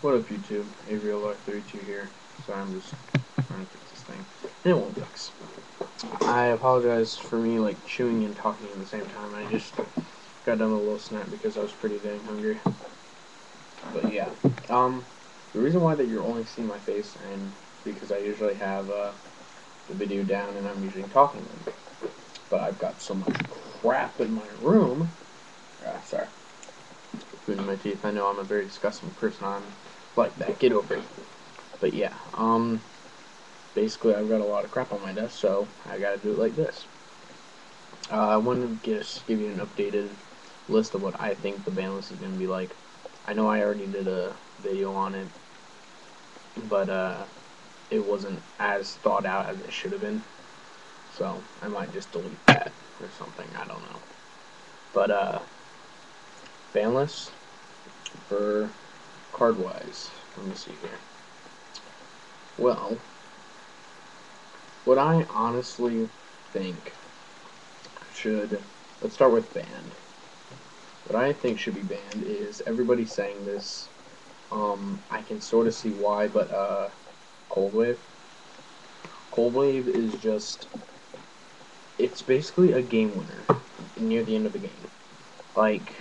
What up, YouTube? averylr32 here. Sorry, I'm just trying to fix this thing. And it won't fix. I apologize for me, like, chewing and talking at the same time. I just got done with a little snack because I was pretty dang hungry. But yeah, the reason why that you're only seeing my face, and because I usually have the video down and I'm usually talking then. But I've got so much crap in my room. Sorry. Food in my teeth. I know I'm a very disgusting person. I'm like that. Get over it. But yeah, basically I've got a lot of crap on my desk, so I gotta do it like this. I wanted to just give you an updated list of what I think the ban list is gonna be like. I know I already did a video on it, but it wasn't as thought out as it should have been. So I might just delete that or something. I don't know. But ban list for card-wise. Let me see here. Well, what I honestly think should, let's start with banned. What I think should be banned is, everybody's saying this, I can sort of see why, but Cold Wave. Cold Wave is just, it's basically a game winner near the end of the game. Like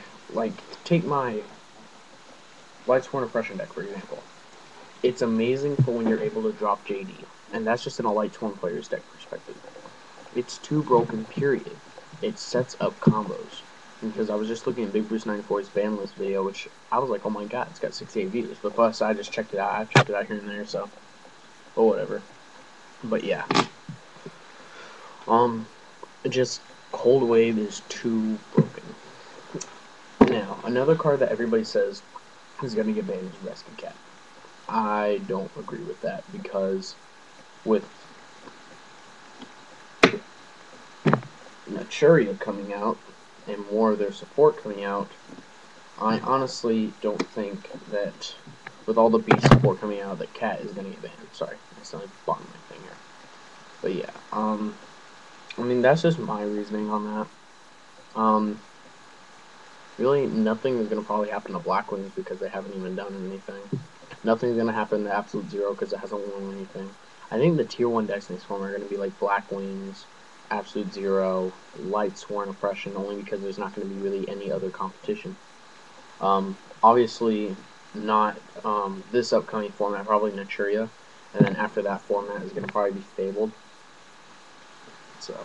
take my Lightsworn Oppression deck, for example. It's amazing for when you're able to drop JD, and that's just in a Lightsworn player's deck perspective. It's too broken, period. It sets up combos. Because I was just looking at Big Bruce 94's ban list video, which I was like, oh my god, it's got 68 views. But plus, I just checked it out. I've checked it out here and there, so, or whatever. But yeah, just Cold Wave is too broken. Now, another card that everybody says is gonna get banned is Rescue Cat. I don't agree with that, because with Naturia coming out and more of their support coming out, I honestly don't think that with all the beast support coming out that Cat is going to get banned. Sorry, I accidentally bought my finger. But yeah, I mean, that's just my reasoning on that. Really, nothing is going to probably happen to Black Wings because they haven't even done anything. Nothing's going to happen to Absolute Zero because it hasn't won anything. I think the Tier 1 decks next form are going to be like Black Wings, Absolute Zero, Lightsworn Oppression, only because there's not going to be really any other competition. Obviously, not this upcoming format, probably Naturia, and then after that format is going to probably be Fabled. So,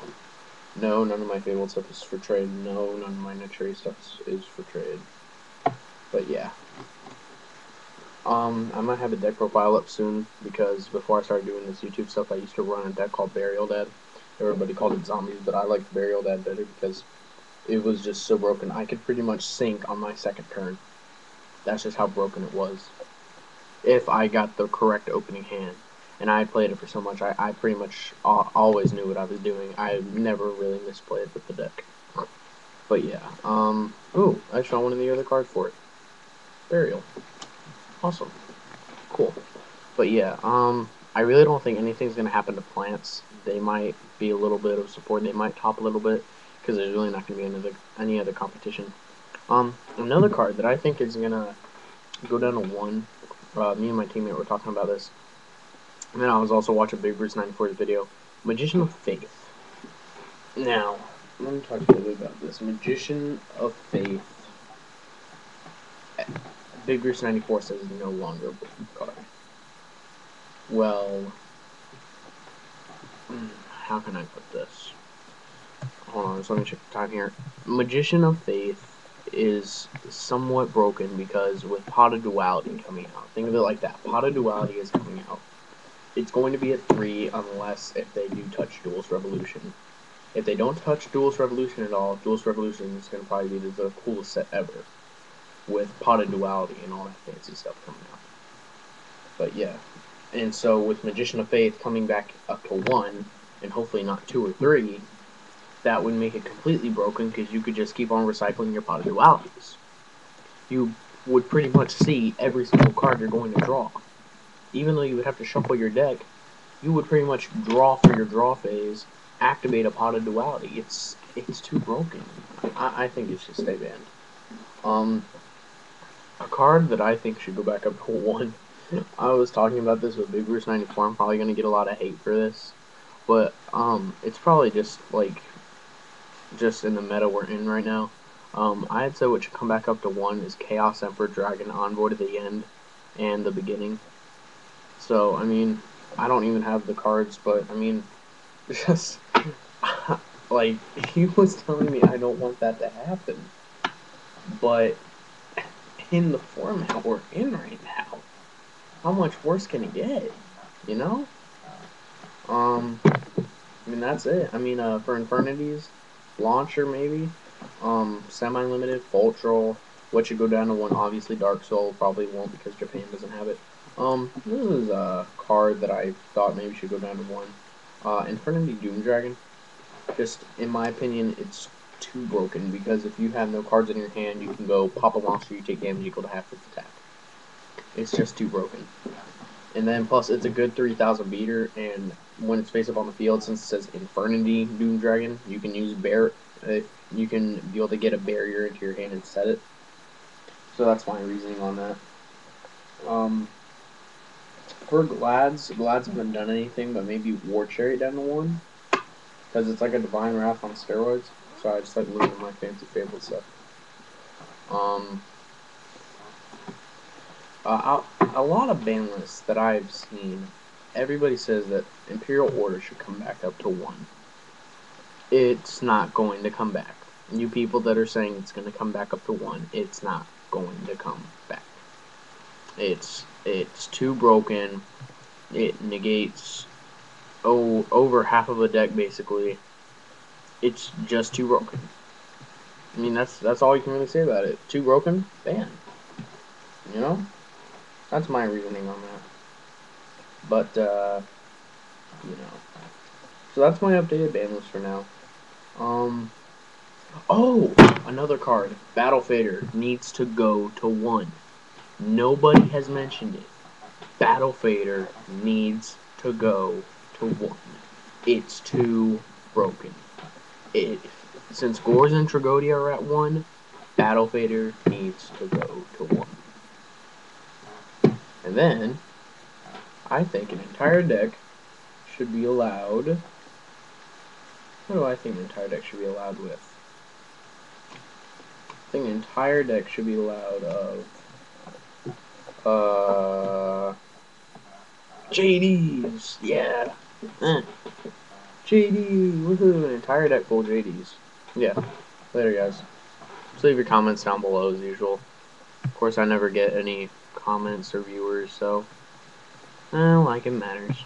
no, none of my Fabled stuff is for trade. No, none of my Naturia stuff is for trade. But yeah. I might have a deck profile up soon, because before I started doing this YouTube stuff, I used to run a deck called Burial Dead. Everybody called it Zombies, but I liked Burial Dead better because it was just so broken. I could pretty much sink on my second turn. That's just how broken it was. If I got the correct opening hand. And I played it for so much, I pretty much always knew what I was doing. I never really misplayed with the deck. But yeah, ooh, I saw one of the other cards for it. Burial. Awesome. Cool. But yeah, I really don't think anything's going to happen to plants. They might be a little bit of support. They might top a little bit, because there's really not going to be any other competition. Another card that I think is going to go down to 1, me and my teammate were talking about this, and then I was also watching Big Bruce 94's video, Magician of Faith. Now, let me talk to you a little bit about this. Magician of Faith. Big Bruce 94 says is no longer a broken card. Well, how can I put this? Hold on, so let me check the time here. Magician of Faith is somewhat broken because with Pot of Duality coming out, think of it like that. Pot of Duality is coming out. It's going to be a 3 unless if they do touch Duelist Revolution. If they don't touch Duelist Revolution at all, Duelist Revolution is going to probably be the coolest set ever, with Pot of Duality and all that fancy stuff coming out. But yeah, and so with Magician of Faith coming back up to 1, and hopefully not 2 or 3, that would make it completely broken, because you could just keep on recycling your Pot of Dualities. You would pretty much see every single card you're going to draw. Even though you would have to shuffle your deck, you would pretty much draw for your draw phase, activate a Pot of Duality. It's too broken. I think it should stay banned. A card that I think should go back up to 1. I was talking about this with Big Bruce 94. I'm probably gonna get a lot of hate for this, but it's probably just like in the meta we're in right now. I'd say what should come back up to 1 is Chaos Emperor Dragon Envoy to the end and the beginning. So I mean, I don't even have the cards, but I mean, just like he was telling me I don't want that to happen, but in the format we're in right now, how much worse can it get? You know? I mean, that's it. I mean, for Infernities, Launcher maybe, semi-limited, Fultrol, what should go down to 1, obviously Dark Soul, probably won't because Japan doesn't have it. This is a card that I thought maybe should go down to 1. Infernity Doom Dragon, just, in my opinion, it's too broken, because if you have no cards in your hand, you can go pop a monster, you take damage equal to half its attack. It's just too broken. And then plus it's a good 3,000 beater, and when it's face up on the field, since it says Infernity Doom Dragon, you can use you can be able to get a barrier into your hand and set it. So that's my reasoning on that. For Glads haven't done anything, but maybe War Chariot down to 1, because it's like a Divine Wrath on steroids. So I just like losing my fancy favorite stuff. A lot of ban lists that I've seen, everybody says that Imperial Order should come back up to 1. It's not going to come back. You people that are saying it's going to come back up to 1, it's not going to come back. It's too broken. It negates over half of a deck basically. It's just too broken. I mean, that's all you can really say about it. Too broken, ban. You know? That's my reasoning on that. But, you know. So that's my updated ban list for now. Oh! Another card. Battle Fader needs to go to 1. Nobody has mentioned it. Battle Fader needs to go to 1. It's too broken. Since Gores and Tragodia are at 1, Battle Fader needs to go to 1. And then, I think an entire deck should be allowed. What do I think an entire deck should be allowed with? I think an entire deck should be allowed of JDs. Yeah. JD. Woohoo! An entire deck full of JDs. Yeah. Later, guys. Just leave your comments down below as usual. Of course, I never get any comments or viewers, so like it matters.